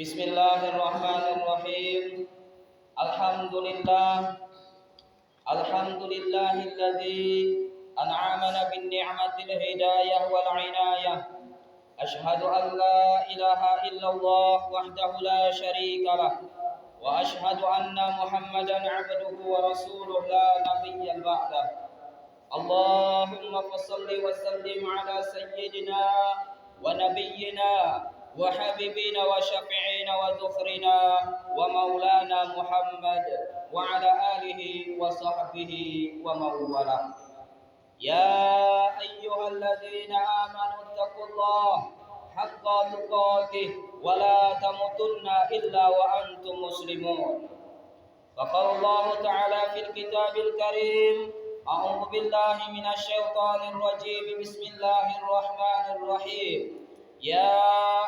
Bismillahirrahmanirrahim. Alhamdulillah. Alhamdulillahilladzi an'amana bin ni'matil hidayah wal inayah. Ashhadu an la ilaha illallah wahdahu la syarika lah. Wa ashhadu anna Muhammadan 'abduhu wa rasuluhu la nabiyya ba'dah. Allahumma shalli wa sallim ala sayyidina wa nabiyyina wa habibina wa syafi'ina wa dhukhrina wa maulana Muhammad wa ala alihi wa sahbihi wa mawala. Ya ayyuhalladzina amanu taqullaha haqqa tuqatih wa la tamutunna illa wa antum muslimun. Faqala Allah ta'ala fil kitabil karim, a'udzu billahi minasy syaithanir rajim. Bismillahirrahmanirrahim. Ya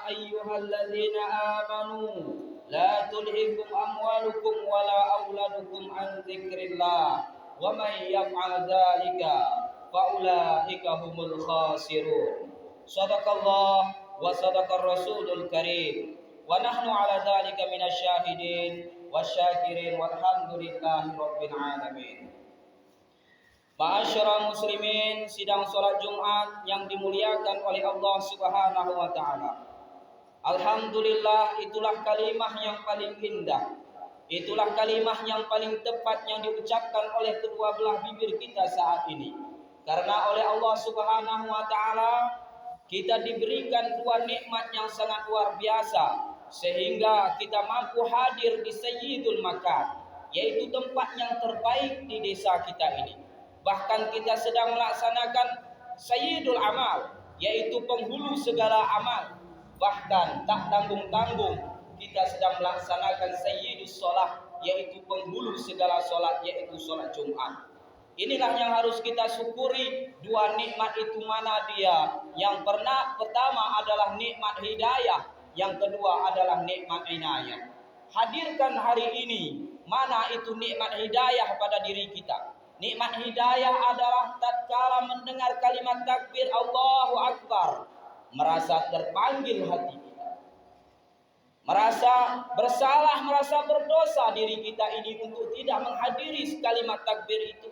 ayyuhalladzina amanu la tulhikum amwalukum wala auladukum an dzikrillah wa may yaf'al dzalika fa ulaika humul khasirun. Shadaqallah wa sadaqar rasulul karim wa nahnu ala dzalika minasy syahidin wasyakirin walhamdulillahi rabbil alamin. Ma'asyiral muslimin, sidang salat Jumat yang dimuliakan oleh Allah Subhanahu wa taala. Alhamdulillah, itulah kalimah yang paling indah. Itulah kalimah yang paling tepat yang diucapkan oleh kedua belah bibir kita saat ini. Karena oleh Allah Subhanahu wa taala kita diberikan dua nikmat yang sangat luar biasa sehingga kita mampu hadir di Sayyidul Makan, yaitu tempat yang terbaik di desa kita ini. Bahkan kita sedang melaksanakan Sayyidul Amal, yaitu penghulu segala amal. Bahkan tak tanggung-tanggung kita sedang melaksanakan Sayyidus Sholat, yaitu penghulu segala sholat, yaitu sholat Jumat. Inilah yang harus kita syukuri. Dua nikmat itu mana dia? Yang pertama adalah nikmat hidayah, yang kedua adalah nikmat inayah. Hadirkan hari ini mana itu nikmat hidayah pada diri kita. Nikmat hidayah adalah tatkala mendengar kalimat takbir Allahu Akbar, merasa terpanggil hati kita, merasa bersalah, merasa berdosa diri kita ini untuk tidak menghadiri kalimat takbir itu.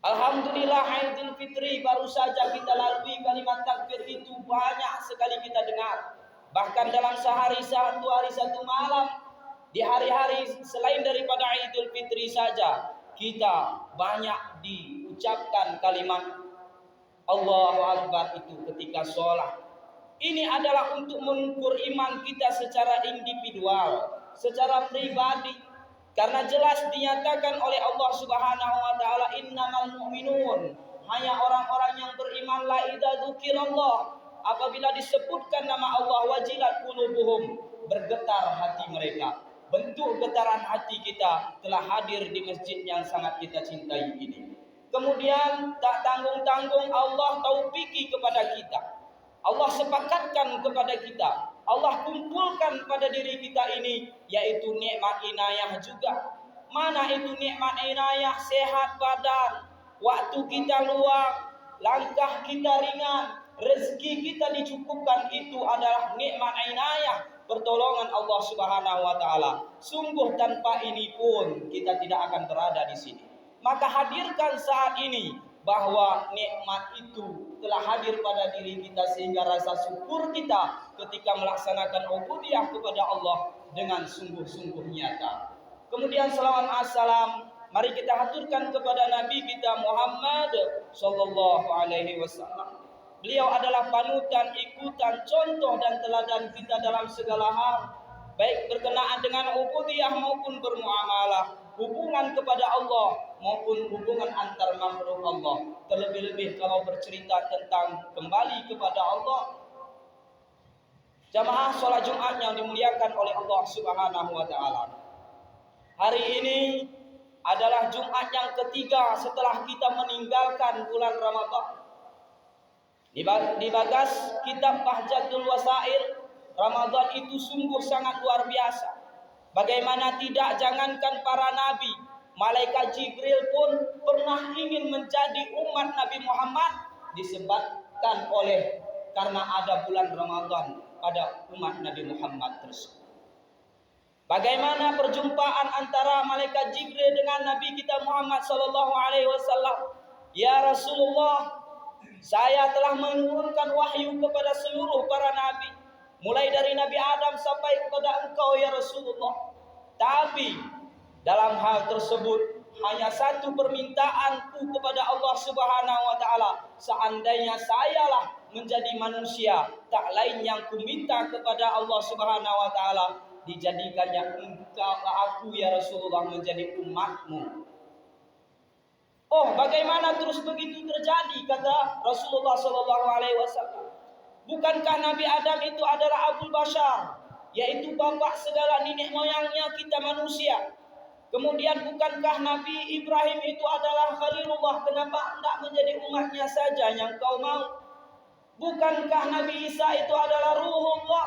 Alhamdulillah, Idul Fitri baru saja kita lalui, kalimat takbir itu banyak sekali kita dengar. Bahkan dalam sehari satu hari satu malam, di hari-hari selain daripada Idul Fitri saja, kita banyak diucapkan kalimat Allahu Akbar itu ketika sholat. Ini adalah untuk mengukur iman kita secara individual, secara pribadi. Karena jelas dinyatakan oleh Allah Subhanahu wa taala, innamal mu'minun, hanya orang-orang yang beriman la idza dzukirallah, apabila disebutkan nama Allah wajilat qulubuhum, bergetar hati mereka. Bentuk getaran hati kita telah hadir di masjid yang sangat kita cintai ini. Kemudian tak tanggung-tanggung Allah taufiki kepada kita. Allah sepakatkan kepada kita. Allah kumpulkan pada diri kita ini, yaitu nikmat inayah juga. Mana itu nikmat inayah? Sehat badan, waktu kita luang, langkah kita ringan, rezeki kita dicukupkan, itu adalah nikmat inayah, pertolongan Allah Subhanahu wa taala. Sungguh tanpa ini pun kita tidak akan berada di sini. Maka hadirkan saat ini bahwa nikmat itu telah hadir pada diri kita, sehingga rasa syukur kita ketika melaksanakan ubudiyah kepada Allah dengan sungguh-sungguh nyata. Kemudian salawat assalam mari kita haturkan kepada Nabi kita Muhammad sallallahu alaihi wasallam. Beliau adalah panutan, ikutan, contoh dan teladan kita dalam segala hal, baik berkenaan dengan ubudiyah maupun bermuamalah, hubungan kepada Allah maupun hubungan antar makhluk Allah. Terlebih-lebih kalau bercerita tentang kembali kepada Allah. Jamaah sholat Jumat yang dimuliakan oleh Allah Subhanahu wa taala. Hari ini adalah Jumat yang ketiga setelah kita meninggalkan bulan Ramadan. Di bagas kitab Bahjatul Wasail, Ramadan itu sungguh sangat luar biasa. Bagaimana tidak, jangankan para nabi, malaikat Jibril pun pernah ingin menjadi umat Nabi Muhammad, disebabkan oleh karena ada bulan Ramadan. pada umat Nabi Muhammad tersebut. Bagaimana perjumpaan antara malaikat Jibril dengan Nabi kita Muhammad sallallahu alaihi wasallam? Ya Rasulullah, saya telah menurunkan wahyu kepada seluruh para nabi, mulai dari Nabi Adam sampai kepada engkau ya Rasulullah. Tapi dalam hal tersebut hanya satu permintaanku kepada Allah Subhanahu wa taala. Seandainya sayalah menjadi manusia, tak lain yang kuminta kepada Allah Subhanahu wa taala, dijadikannya engkau aku ya Rasulullah menjadi umatmu. Oh, bagaimana terus begitu terjadi, kata Rasulullah sallallahu alaihi wasallam. Bukankah Nabi Adam itu adalah Abul Bashar, yaitu bapak segala nenek moyangnya kita manusia? Kemudian bukankah Nabi Ibrahim itu adalah Khalilullah? Kenapa tidak menjadi umatnya saja yang kau mau? Bukankah Nabi Isa itu adalah Ruhullah?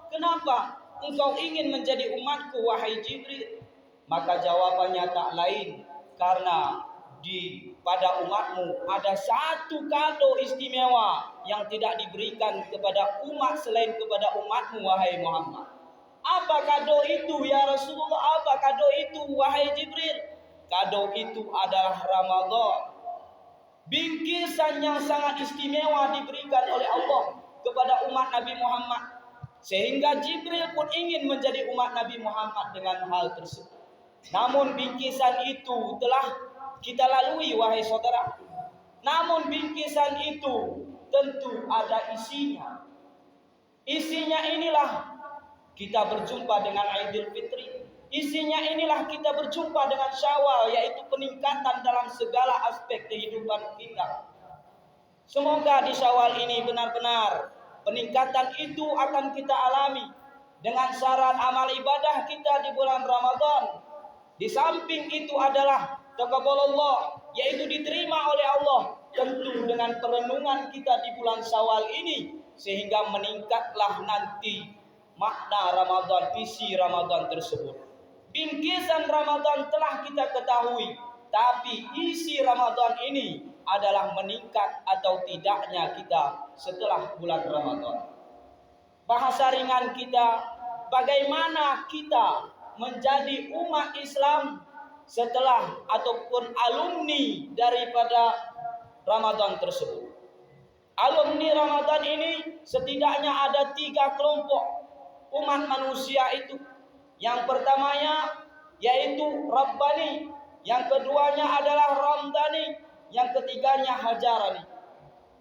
Kenapa engkau ingin menjadi umatku, wahai Jibril? Maka jawabannya tak lain, karena pada umatmu ada satu kado istimewa yang tidak diberikan kepada umat selain kepada umatmu, wahai Muhammad. Apa kado itu ya Rasulullah? Apa kado itu wahai Jibril? Kado itu adalah Ramadan. Bingkisan yang sangat istimewa diberikan oleh Allah kepada umat Nabi Muhammad, sehingga Jibril pun ingin menjadi umat Nabi Muhammad dengan hal tersebut. Namun bingkisan itu telah kita lalui, wahai saudara. Namun bingkisan itu tentu ada isinya. Isinya inilah kita berjumpa dengan Idul Fitri. Isinya inilah kita berjumpa dengan Syawal, yaitu peningkatan dalam segala aspek kehidupan kita. Semoga di Syawal ini benar-benar peningkatan itu akan kita alami dengan syarat amal ibadah kita di bulan Ramadan. Di samping itu adalah taqabbalallah, yaitu diterima oleh Allah, tentu dengan perenungan kita di bulan Syawal ini, sehingga meningkatlah nanti makna Ramadan, isi Ramadan tersebut. Bingkisan Ramadan telah kita ketahui, tapi isi Ramadan ini adalah meningkat atau tidaknya kita setelah bulan Ramadan. Bahasa ringan kita, bagaimana kita menjadi umat Islam setelah ataupun alumni daripada Ramadan tersebut. Alumni Ramadan ini setidaknya ada 3 kelompok umat manusia itu. Yang pertamanya yaitu Rabbani, yang keduanya adalah Ramdani, yang ketiganya Hajarani.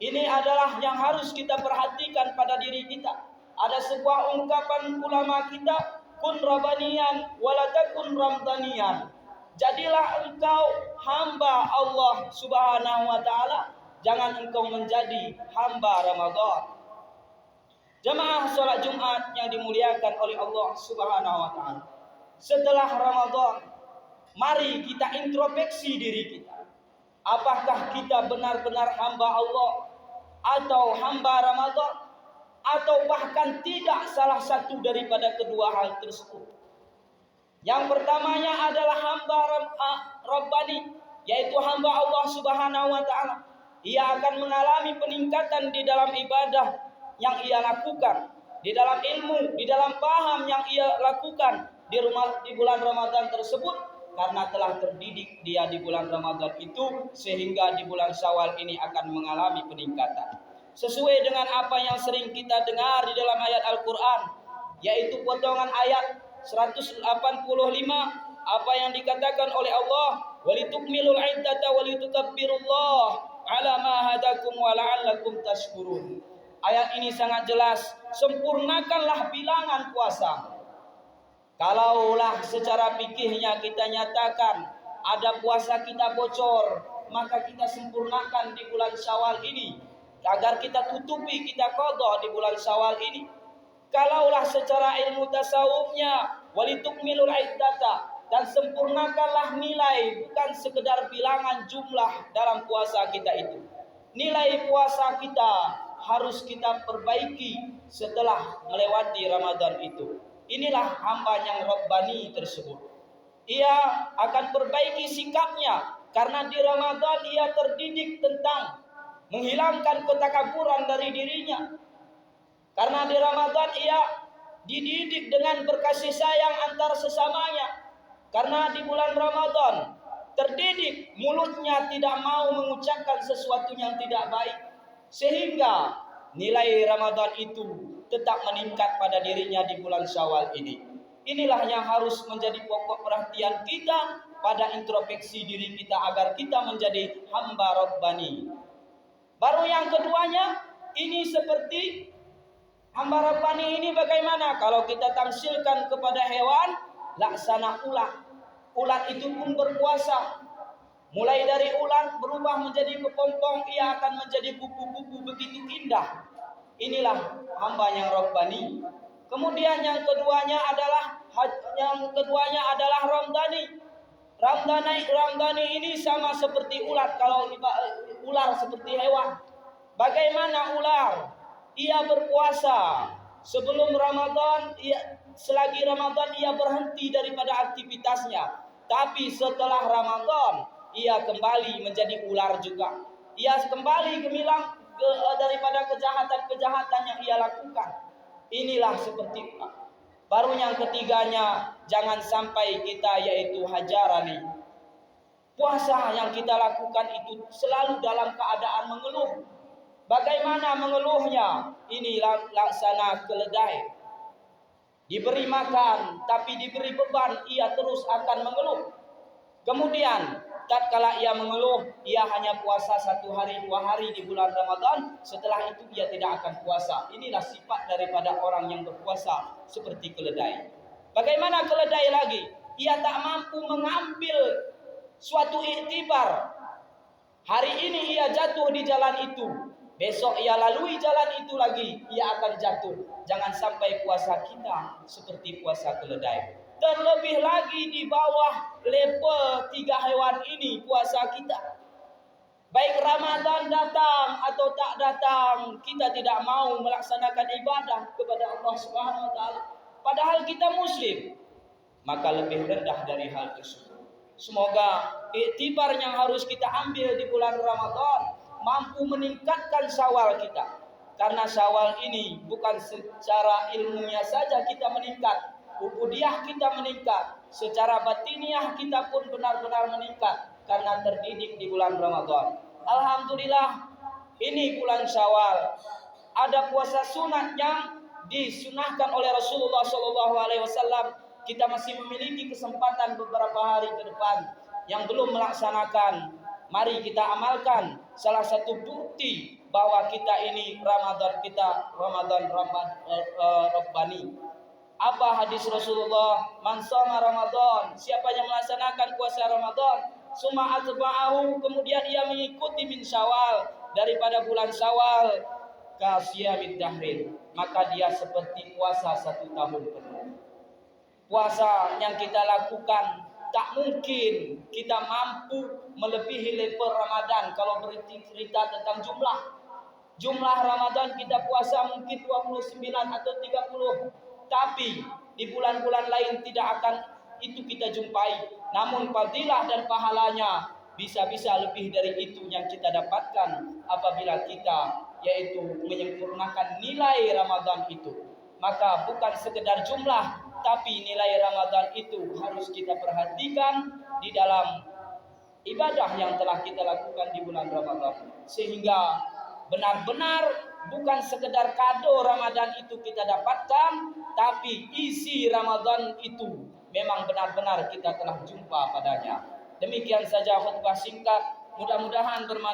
Ini adalah yang harus kita perhatikan pada diri kita. Ada sebuah ungkapan ulama kita, kun Rabbaniyan walatakun Ramdaniyan. Jadilah engkau hamba Allah Subhanahu wa taala, jangan engkau menjadi hamba Ramadan. Jemaah salat Jumat yang dimuliakan oleh Allah Subhanahu wa taala. Setelah Ramadan, mari kita introspeksi diri kita. Apakah kita benar-benar hamba Allah atau hamba Ramadan, atau bahkan tidak salah satu daripada kedua hal tersebut? Yang pertamanya adalah hamba Rabbani, yaitu hamba Allah Subhanahu wa taala. Ia akan mengalami peningkatan di dalam ibadah yang ia lakukan, di dalam ilmu, di dalam paham yang ia lakukan di bulan Ramadan tersebut, karena telah terdidik dia di bulan Ramadan itu, sehingga di bulan Syawal ini akan mengalami peningkatan. Sesuai dengan apa yang sering kita dengar di dalam ayat Al-Quran, yaitu potongan ayat 185, apa yang dikatakan oleh Allah, walitukmilul iddata walitukabbirullaha ala ma hadakum wa la'allakum tashkurun. Ayat ini sangat jelas, sempurnakanlah bilangan puasa. Kalaulah secara fikihnya kita nyatakan ada puasa kita bocor, maka kita sempurnakan di bulan Syawal ini, agar kita tutupi, kita qadha di bulan Syawal ini. Kalaulah secara ilmu tasawufnya, walitukmilul iddata, dan sempurnakanlah nilai, bukan sekedar bilangan jumlah dalam puasa kita itu. Nilai puasa kita harus kita perbaiki setelah melewati Ramadan itu. Inilah hamba yang Rabbani tersebut. Ia akan perbaiki sikapnya, karena di Ramadan ia terdidik tentang menghilangkan ketakaburan dari dirinya. Karena di Ramadan ia dididik dengan berkasih sayang antar sesamanya. Karena di bulan Ramadan terdidik mulutnya tidak mau mengucapkan sesuatu yang tidak baik, sehingga nilai Ramadan itu tetap meningkat pada dirinya di bulan Syawal ini. Inilah yang harus menjadi pokok perhatian kita pada introspeksi diri kita agar kita menjadi hamba Rabbani. Baru yang keduanya, ini seperti hamba Rabbani ini bagaimana? Kalau kita tamsilkan kepada hewan, laksana ulat. Ulat itu pun berpuasa. Mulai dari ulat berubah menjadi kepompong, ia akan menjadi kupu-kupu begitu indah. Inilah hamba yang Rabbani. Kemudian yang keduanya adalah Ramdhani. Ramdhani ini sama seperti ulat. Kalau ular seperti hewan. Bagaimana ular? Ia berpuasa sebelum Ramadan, selagi Ramadan ia berhenti daripada aktivitasnya. Tapi setelah Ramadan ia kembali menjadi ular juga. Ia kembali gemilang daripada kejahatan-kejahatan yang ia lakukan. Inilah seperti ular. Baru yang ketiganya, jangan sampai kita yaitu hajarani. Puasa yang kita lakukan itu selalu dalam keadaan mengeluh. Bagaimana mengeluhnya? Ini laksana keledai. Diberi makan, tapi diberi beban, ia terus akan mengeluh. Kemudian, tatkala ia mengeluh, ia hanya puasa 1 hari 2 hari di bulan Ramadan. Setelah itu ia tidak akan puasa. Inilah sifat daripada orang yang berpuasa seperti keledai. Bagaimana keledai lagi? Ia tak mampu mengambil suatu iktibar. Hari ini ia jatuh di jalan itu. Besok ia lalui jalan itu lagi, ia akan jatuh. Jangan sampai puasa kita seperti puasa keledai. Terlebih lagi di bawah level 3 hewan ini puasa kita. Baik Ramadan datang atau tak datang, kita tidak mau melaksanakan ibadah kepada Allah Subhanahu wa taala. Padahal kita muslim. Maka lebih rendah dari hal tersebut. Semoga iktibar yang harus kita ambil di bulan Ramadan mampu meningkatkan Syawal kita. Karena Syawal ini bukan secara ilmunya saja kita meningkat, ubudiah kita meningkat, secara batiniah kita pun benar-benar meningkat karena terdidik di bulan Ramadan. Alhamdulillah, ini bulan Syawal. Ada puasa sunat yang disunahkan oleh Rasulullah SAW. Kita masih memiliki kesempatan beberapa hari ke depan yang belum melaksanakan. Mari kita amalkan. Salah satu bukti bahwa kita ini Ramadan Rabbani. Apa hadis Rasulullah? Man shoma Ramadan, siapa yang melaksanakan puasa Ramadan, summa atba'ahu, kemudian ia mengikuti min Syawal, daripada bulan Syawal, kasiyamid dahrin, maka dia seperti puasa 1 tahun penuh. Puasa yang kita lakukan tak mungkin kita mampu melebihi level Ramadan. Kalau bercerita tentang jumlah Ramadan kita puasa mungkin 29 atau 30. Tapi di bulan-bulan lain tidak akan itu kita jumpai. Namun fadilah dan pahalanya bisa-bisa lebih dari itu yang kita dapatkan apabila kita yaitu menyempurnakan nilai Ramadan itu. Maka bukan sekedar jumlah, tapi nilai Ramadan itu harus kita perhatikan di dalam ibadah yang telah kita lakukan di bulan Ramadan. Sehingga benar-benar bukan sekedar kado Ramadan itu kita dapatkan, tapi isi Ramadan itu memang benar-benar kita telah jumpa padanya. Demikian saja khutbah singkat, mudah-mudahan bermanfaat.